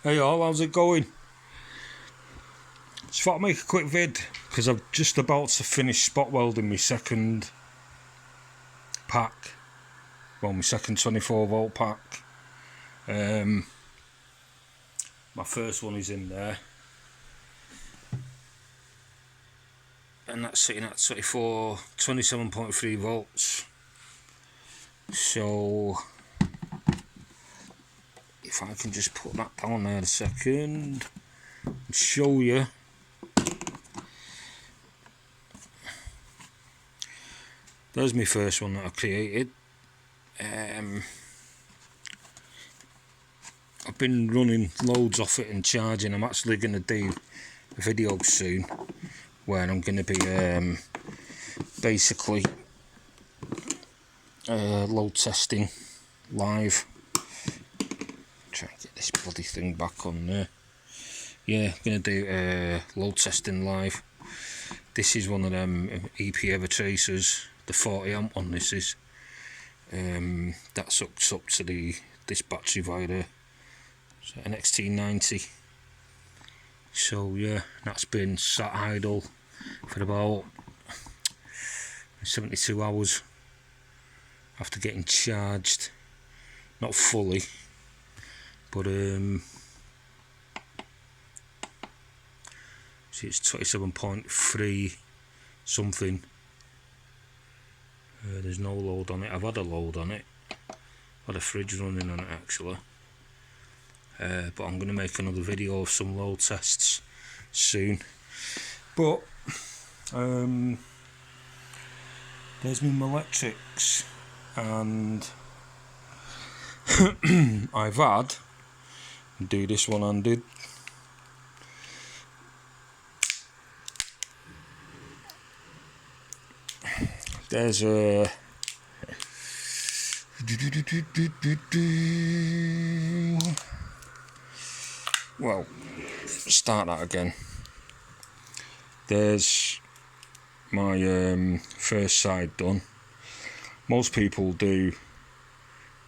Hey all, how's it going? Just thought I'd make a quick vid because I'm just about to finish spot welding my second pack. Well, my second 24 volt pack. My first one is in there, and that's sitting at 27.3 volts. So if I can just put that down there a second and show you. There's my first one that I created. I've been running loads off it and charging. I'm actually going to do a video soon where I'm going to be basically load testing live. Try and get this bloody thing back on there. Yeah, going to do load testing live. This is one of them EP tracers. The 40 amp one this is. That sucks up to this battery via an XT90. So yeah, that's been sat idle for about 72 hours after getting charged. Not fully, but see, it's 27.3 something. There's no load on it. I've had a load on it. Had a fridge running on it actually. But I'm going to make another video of some load tests soon. But there's my electrics, and I've had do this one handed. There's a well, start that again. There's my first side done. Most people do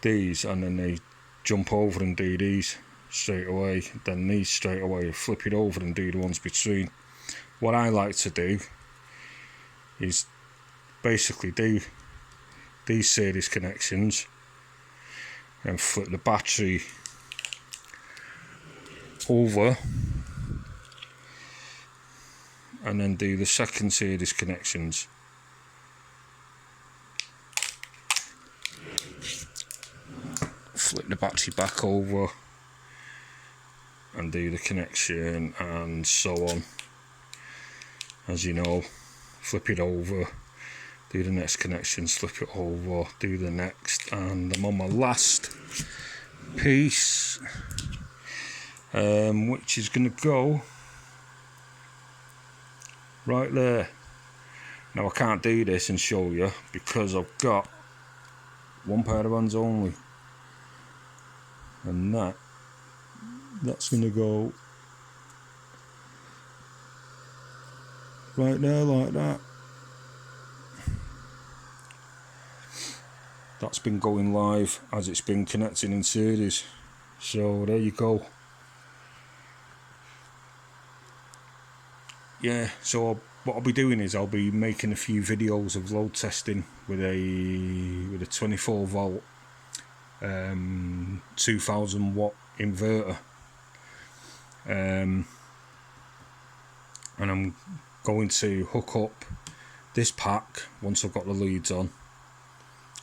these and then they jump over and do these straight away, then these straight away, flip it over and do the ones between. What I like to do is basically do these series connections and flip the battery over and then do the second series connections. Flip the battery back over and do the connection, and so on. As you know, flip it over, do the next connection, slip it over, do the next, and I'm on my last piece, which is going to go right there. Now I can't do this and show you because I've got one pair of hands only, and that's going to go right there like that. That's been going live as it's been connecting in series. So there you go. Yeah, so what I'll be doing is I'll be making a few videos of load testing with a 24 volt 2000 watt inverter. And I'm going to hook up this pack once I've got the leads on.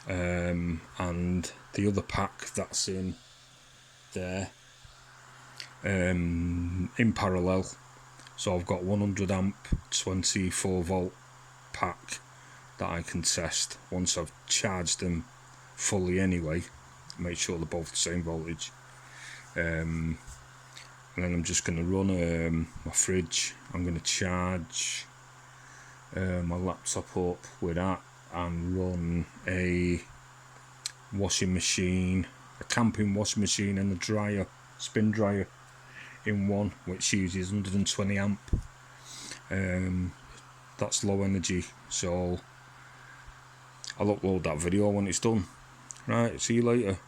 And the other pack that's in there in parallel, so I've got 100 amp 24 volt pack that I can test once I've charged them fully anyway, make sure they're both the same voltage, and then I'm just going to run my fridge. I'm going to charge my laptop up with that and run a washing machine, a camping washing machine, and a dryer, spin dryer in one, which uses 120 amp. That's low energy, so I'll upload that video when it's done. Right, see you later.